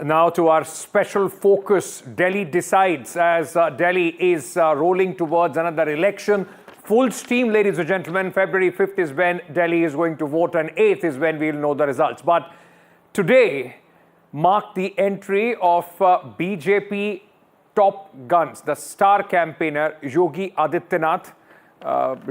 Now to our special focus, Delhi decides, as Delhi is rolling towards another election. Full steam, ladies and gentlemen. February 5th is when Delhi is going to vote and 8th is when we'll know the results. But today marked the entry of BJP top guns, the star campaigner Yogi Adityanath.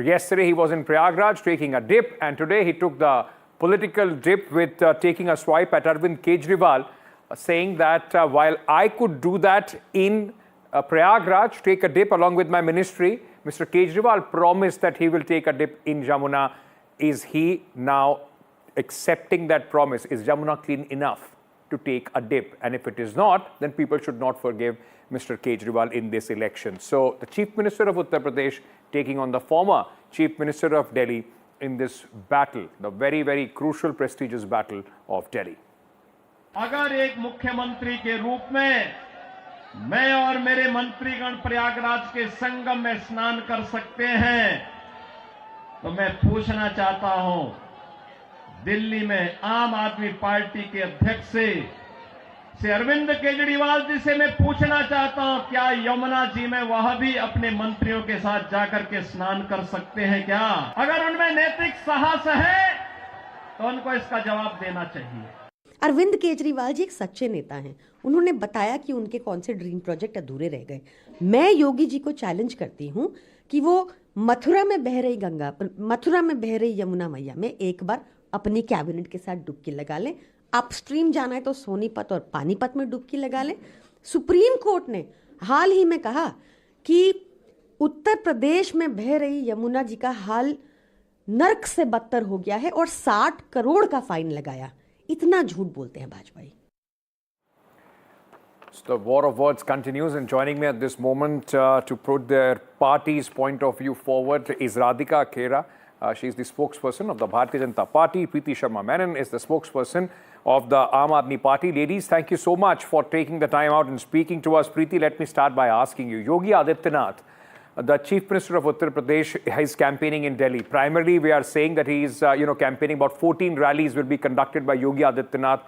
Yesterday he was in Prayagraj taking a dip, and today he took the political dip with taking a swipe at Arvind Kejriwal, saying that while I could do that in Prayagraj, take a dip along with my ministry, Mr. Kejriwal promised that he will take a dip in Yamuna. Is he now accepting that promise? Is Yamuna clean enough to take a dip? And if it is not, then people should not forgive Mr. Kejriwal in this election. So the Chief Minister of Uttar Pradesh taking on the former Chief Minister of Delhi in this battle, the very, very crucial, prestigious battle of Delhi. अगर एक मुख्यमंत्री के रूप में मैं और मेरे मंत्रीगण प्रयागराज के संगम में स्नान कर सकते हैं, तो मैं पूछना चाहता हूं, दिल्ली में आम आदमी पार्टी के अध्यक्ष से अरविंद केजरीवाल जी से मैं पूछना चाहता हूं, क्या यमुना जी में वह भी अपने मंत्रियों के साथ जाकर के स्नान कर सकते हैं क्या? अगर उनमें नैतिक साहस है तो उनको इसका जवाब देना चाहिए। अरविंद केजरीवाल जी एक सच्चे नेता हैं। उन्होंने बताया कि उनके कौन से ड्रीम प्रोजेक्ट अधूरे रह गए। मैं योगी जी को चैलेंज करती हूं कि वो मथुरा में बह रही यमुना मैया में एक बार अपनी कैबिनेट के साथ डुबकी लगा लें। अपस्ट्रीम जाना है तो सोनीपत और पानीपत में डुबकी लगा लें। सुप्रीम कोर्ट ने हाल ही में कहा कि उत्तर प्रदेश में बह रही यमुना जी का हाल नर्क से बदतर हो गया है और 60 करोड़ का फाइन लगाया। इतना झूठ बोलते हैं भाजपाई। So the war of words continues, and joining me at this moment to put their party's point of view forward is Radhika Khera. She is the spokesperson of the Bharatiya Janata Party. Preeti Sharma Menon is the spokesperson of the Aam Aadmi Party. Ladies, thank you so much for taking the time out and speaking to us. Preeti, let me start by asking you, Yogi Adityanath, the Chief Minister of Uttar Pradesh, is campaigning in Delhi. Primarily, we are saying that he is, campaigning. About 14 rallies will be conducted by Yogi Adityanath.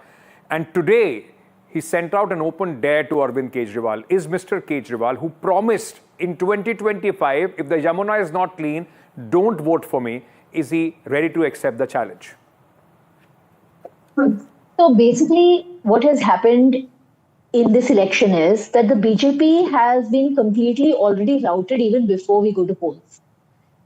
And today, he sent out an open dare to Arvind Kejriwal. Is Mr. Kejriwal, who promised in 2025, if the Yamuna is not clean, don't vote for me, is he ready to accept the challenge? So basically, what has happened in this election is that the BJP has been completely already routed even before we go to polls.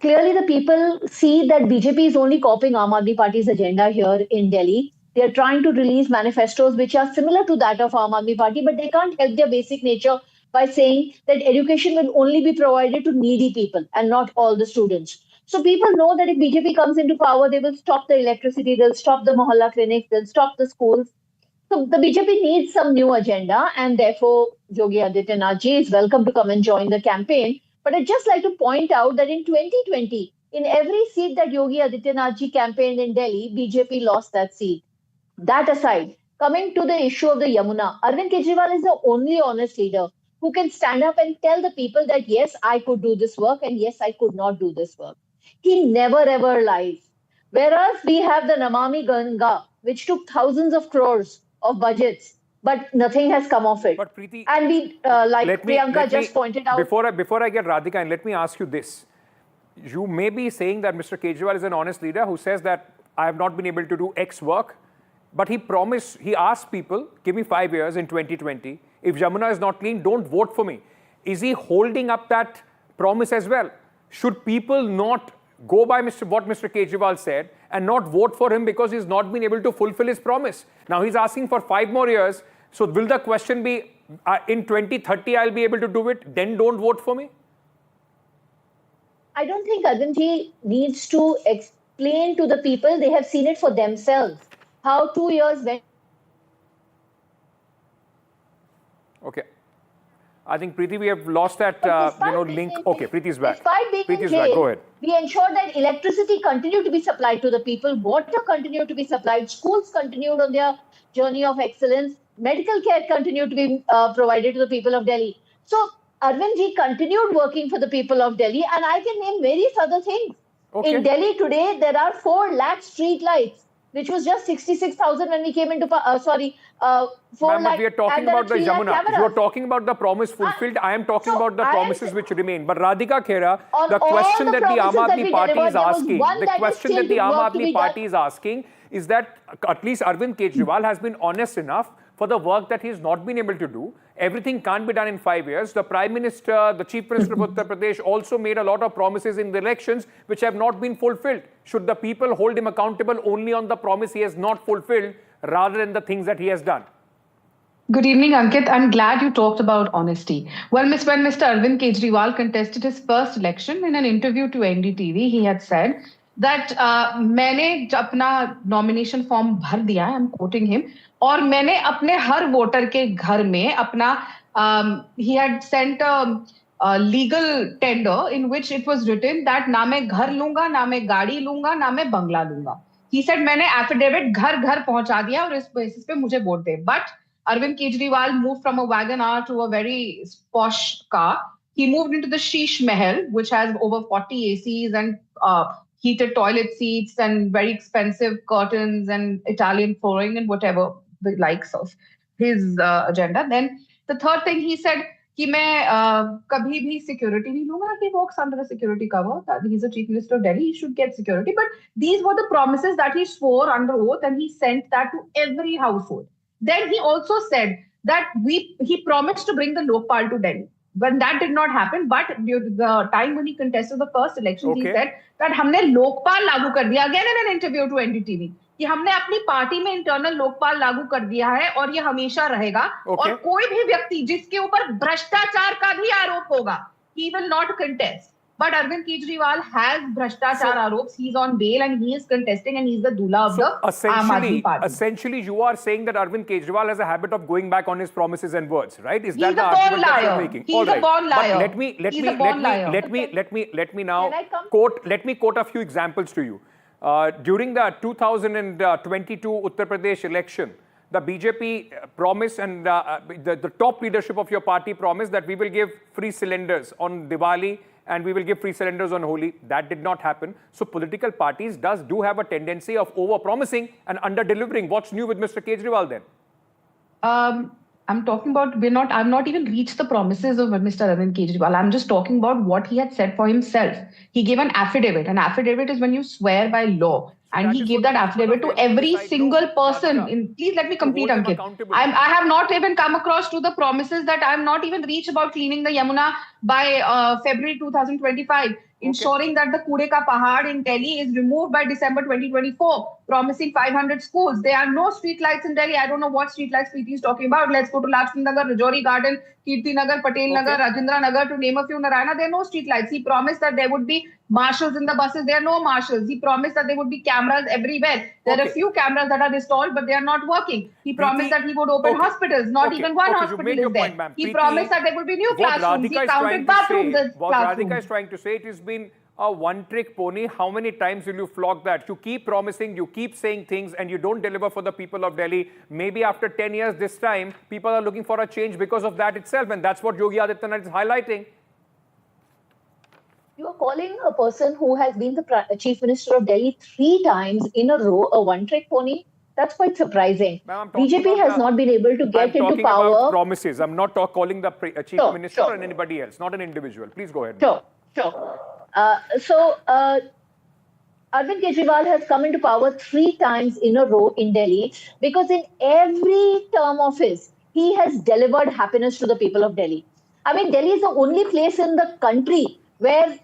Clearly, the people see that BJP is only copying Aam Aadmi Party's agenda here in Delhi. They are trying to release manifestos which are similar to that of Aam Aadmi Party, but they can't help their basic nature by saying that education will only be provided to needy people and not all the students. So people know that if BJP comes into power, they will stop the electricity, they'll stop the mohalla clinics, they'll stop the schools. So the BJP needs some new agenda, and therefore Yogi Adityanath ji is welcome to come and join the campaign. But I'd just like to point out that in 2020, in every seat that Yogi Adityanath ji campaigned in Delhi, BJP lost that seat. That aside, coming to the issue of the Yamuna, Arvind Kejriwal is the only honest leader who can stand up and tell the people that yes, I could do this work and yes, I could not do this work. He never ever lies. Whereas we have the Namami Ganga, which took thousands of crores of budgets, but nothing has come of it. But Preeti, and we, Priyanka just pointed out. Before I get Radhika, and let me ask you this. You may be saying that Mr. Kejriwal is an honest leader who says that I have not been able to do X work, but he asked people, give me 5 years in 2020. If Yamuna is not clean, don't vote for me. Is he holding up that promise as well? Should people not go by what Mr. Kejriwal said and not vote for him because he's not been able to fulfill his promise? Now he's asking for 5 more years. So will the question be, in 2030 I'll be able to do it, then don't vote for me? I don't think Arvindji needs to explain to the people. They have seen it for themselves. How 2 years went. Okay. I think, Preeti, we have lost that link. Okay, Preeti's back. Despite being Preeti's in jail, back. Go ahead. We ensured that electricity continued to be supplied to the people, water continued to be supplied, schools continued on their journey of excellence, medical care continued to be provided to the people of Delhi. So Arvind ji continued working for the people of Delhi, and I can name various other things. Okay. In Delhi today, there are 4 lakh street lights. which was just 66,000 when we came into, 4 Ma'am, lakh. we are talking and then about the 3 lakh Yamuna. cameras. You are talking about the promise fulfilled. I am talking so about the I am promises which remain. But Radhika Khera, On the all question the that the Aam promises that Aadmi we Party delivered, is there was asking, one the that is question still that the to Aam work to Aadmi be Party done. is asking is that at least Arvind Kejriwal has been honest enough for the work that he has not been able to do. Everything can't be done in 5 years. The Prime Minister, the Chief Minister of Uttar Pradesh also made a lot of promises in the elections which have not been fulfilled. Should the people hold him accountable only on the promise he has not fulfilled rather than the things that he has done? Good evening, Ankit. I'm glad you talked about honesty. Well, when Mr. Arvind Kejriwal contested his first election, in an interview to NDTV, he had said that मैंने अपना nomination form भर दिया, I'm quoting him, और मैंने अपने हर voter के घर में अपना he had sent a legal tender in which it was written that ना मैं घर लूंगा, ना मैं गाड़ी लूंगा, ना मैं बंगला लूंगा. He said मैंने affidavit घर घर पहुंचा दिया और इस बेसिस पे मुझे vote they. But Arvind Kejriwal moved from a WagonR to a very posh car. He moved into the Sheesh Mahal, which has over 40 ACs and heated toilet seats and very expensive curtains and Italian flooring and whatever the likes of his agenda. Then the third thing he said, कि मैं कभी भी security नहीं लूंगा. He walks under a security cover. He's a chief minister of Delhi. He should get security. But these were the promises that he swore under oath, and he sent that to every household. Then he also said that he promised to bring the Lokpal to Delhi. When that did not happen, but during the time when he contested the first election, he said that हमने लोकपाल लागू कर दिया. Again in an interview to NDTV, कि हमने अपनी party में internal Lokpal लागू कर दिया है और ये हमेशा रहेगा. और कोई भी व्यक्ति जिसके ऊपर भ्रष्टाचार का भी आरोप होगा, he will not contest. But Arvind Kejriwal has Bhrashtachar Arops. He's on bail and he is contesting and he's the Dula of the Aam Aadmi Party. Essentially, you are saying that Arvind Kejriwal has a habit of going back on his promises and words, right? Is that He's the a argument born that you're liar. making? He's a born liar. But let me now quote a few examples to you. During the 2022 Uttar Pradesh election, the BJP promised and the top leadership of your party promised that we will give free cylinders on Diwali and we will give free cylinders on Holi. That did not happen. So political parties do have a tendency of over-promising and under-delivering. What's new with Mr. Kejriwal then? I'm talking about, I've not even reached the promises of Mr. Arvind Kejriwal. I'm just talking about what he had said for himself. He gave an affidavit. An affidavit is when you swear by law. And he gave that affidavit to every single person. Please let me complete, Ankit. I have not even come across to the promises that I have not even reached about cleaning the Yamuna by February 2025. Ensuring that the Kude Ka Pahad in Delhi is removed by December 2024. Promising 500 schools. There are no street lights in Delhi. I don't know what street lights Preeti is talking about. Let's go to Lakshmi Nagar, Rajouri Garden, Kirti Nagar, Patel Nagar, Rajendra Nagar, to name a few. Narayana, there are no street lights. He promised that there would be marshals in the buses. There are no marshals. He promised that there would be cameras everywhere. There are a few cameras that are installed, but they are not working. He promised that he would open hospitals. Not even one hospital is there. He promised that there would be new classrooms. He counted bathrooms as what classrooms. Radhika is trying to say, it has been a one-trick pony. How many times will you flog that? You keep promising, you keep saying things, and you don't deliver for the people of Delhi. Maybe after 10 years this time, people are looking for a change because of that itself, and that's what Yogi Adityanath is highlighting. You are calling a person who has been the Chief Minister of Delhi 3 times in a row a one-trick pony? That's quite surprising. BJP has not been able to get into power. About promises. I'm not calling the Chief Minister or anybody else, not an individual. Please go ahead. Sure. Arvind Kejriwal has come into power 3 times in a row in Delhi because in every term of his, he has delivered happiness to the people of Delhi. I mean, Delhi is the only place in the country where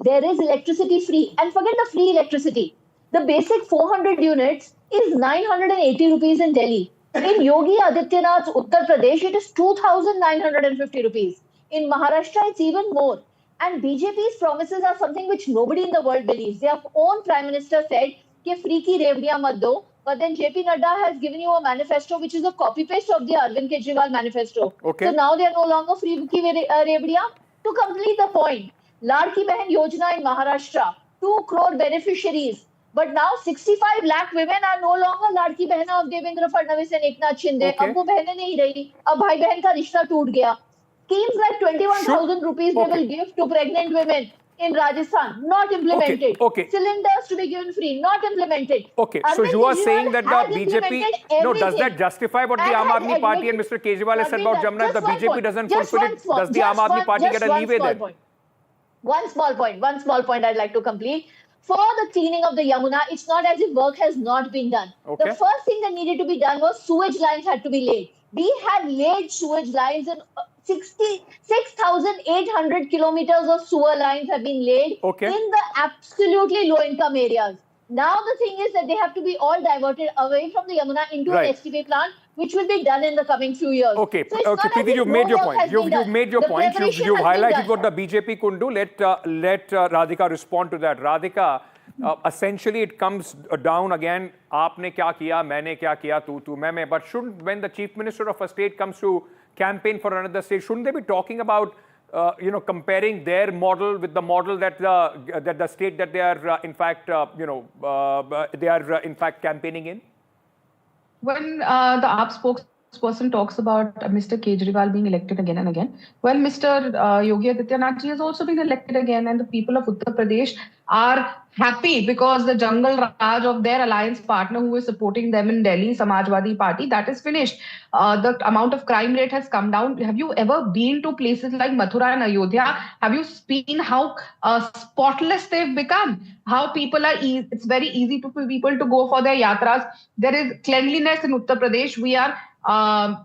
there is electricity free. And forget the free electricity. The basic 400 units is 980 rupees in Delhi. In Yogi Adityanath's Uttar Pradesh, it is 2,950 rupees. In Maharashtra, it's even more. And BJP's promises are something which nobody in the world believes. Their own Prime Minister said, कि free ki revdiyan mat do. But then JP Nadda has given you a manifesto which is a copy-paste of the Arvind Kejriwal manifesto. So now they are no longer free ki revdiyan. To complete the point, Ladki Behan Yojana in Maharashtra, 2 crore beneficiaries. But now 65 lakh women are no longer Ladki Behna of Devendra Fadnavis and Eknath Shinde. Ab wo behne nahi rahi. Ab bhai behan ka rishta toot gaya. Schemes like 21,000 rupees they will give to pregnant women. in Rajasthan, not implemented. Okay. Cylinders to be given free, not implemented. Okay, so Arvind you are Kejriwal saying that the has BJP... implemented No, does that everything justify what the and Aam has Aadmi Party and admitted- Mr. Kejriwal has said about Yamuna? If the Just one BJP point. doesn't Just fulfill one it, small- does the just Aam Aadmi one- Party just get a one leeway small there? point. One small point I'd like to complete. For the cleaning of the Yamuna, it's not as if work has not been done. Okay. The first thing that needed to be done was sewage lines had to be laid. We had laid sewage lines in 6,800 kilometers of sewer lines have been laid Okay. in the absolutely low-income areas. Now the thing is that they have to be all diverted away from the Yamuna into Right. an STP plant, which will be done in the coming few years. Okay, So it's okay, not as Preeti, if you've no made your work point. has been You've done. made your The point. preparation You've has been highlighted done. what the BJP couldn't do. Let Radhika respond to that. Radhika, essentially it comes down again, aapne kya kiya, maine kya kiya, tu main. But shouldn't, when the chief minister of a state comes to campaign for another state, shouldn't they be talking about comparing their model with the model that the state that they are in fact campaigning in? When the AAP spokesperson talks about Mr. Kejriwal being elected again and again, well, Mr. Yogi Adityanath ji has also been elected again, and the people of Uttar Pradesh are happy because the jungle raj of their alliance partner who is supporting them in Delhi, Samajwadi Party, that is finished. The amount of crime rate has come down. Have you ever been to places like Mathura and Ayodhya? Have you seen how spotless they've become? How people are, it's very easy for people to go for their yatras. There is cleanliness in Uttar Pradesh. We are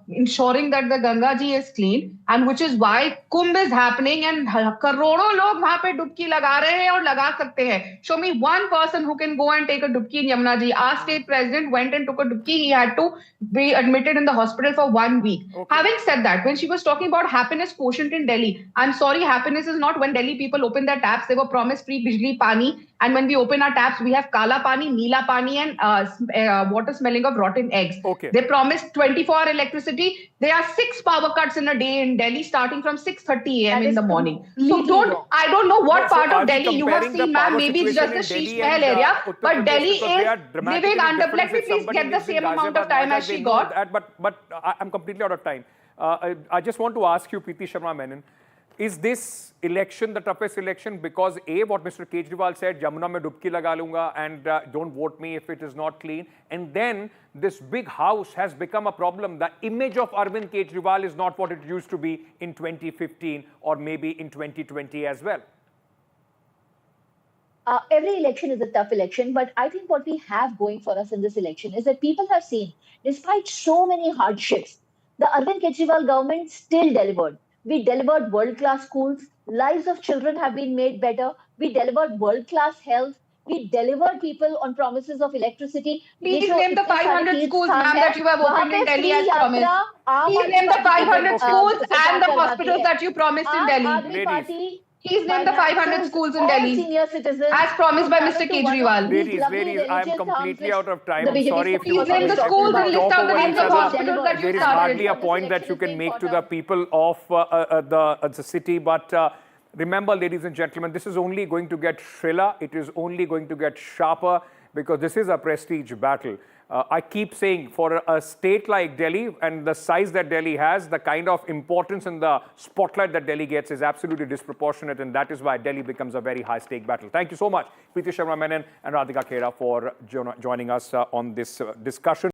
ensuring that the Ganga ji is clean, and which is why Kumbh is happening and करोड़ों लोग वहां पे डुबकी लगा रहे हैं और लगा सकते हैं. Show me one person who can go and take a dubki in Yamuna ji. Our state president went and took a dubki. He had to be admitted in the hospital for 1 week. Okay. Having said that, when she was talking about happiness quotient in Delhi, I'm sorry, happiness is not when Delhi people open their taps. They were promised free bijli pani, and when we open our taps, we have kala pani, neela pani, and water smelling of rotten eggs. Okay. They promised 24-hour electricity. There are 6 power cuts in a day in Delhi, starting from 6:30 a.m. in the morning. So I don't know what part of Delhi you have seen, ma'am. Maybe it's just the Sheesh Mahal area, but Delhi is living under. Let me please get the same amount of time as she got. But I'm completely out of time. I just want to ask you, Preeti Sharma Menon, is this election the toughest election because A, what Mr. Kejriwal said, Yamuna mein dubki laga lunga and don't vote me if it is not clean, and then this big house has become a problem. The image of Arvind Kejriwal is not what it used to be in 2015 or maybe in 2020 as well. Every election is a tough election, but I think what we have going for us in this election is that people have seen, despite so many hardships, the Arvind Kejriwal government still delivered. We delivered world-class schools. Lives of children have been made better. We delivered world-class health. We delivered people on promises of electricity. Please name the 500 schools, ma'am, that you have opened in Delhi as promised. Please name the 500 schools and the hospitals that you promised in Delhi. Please name the 500 schools in Delhi, senior citizens, as promised by Mr. Kejriwal. Ladies, I am completely out of time. I'm sorry if you Please name the schools and list out the names of hospitals that you There is hardly a point that you can make to the people of the city. But remember, ladies and gentlemen, this is only going to get shriller. It is only going to get sharper because this is a prestige battle. I keep saying, for a state like Delhi and the size that Delhi has, the kind of importance and the spotlight that Delhi gets is absolutely disproportionate, and that is why Delhi becomes a very high-stake battle. Thank you so much, Preeti Sharma Menon and Radhika Khera, for joining us on this discussion.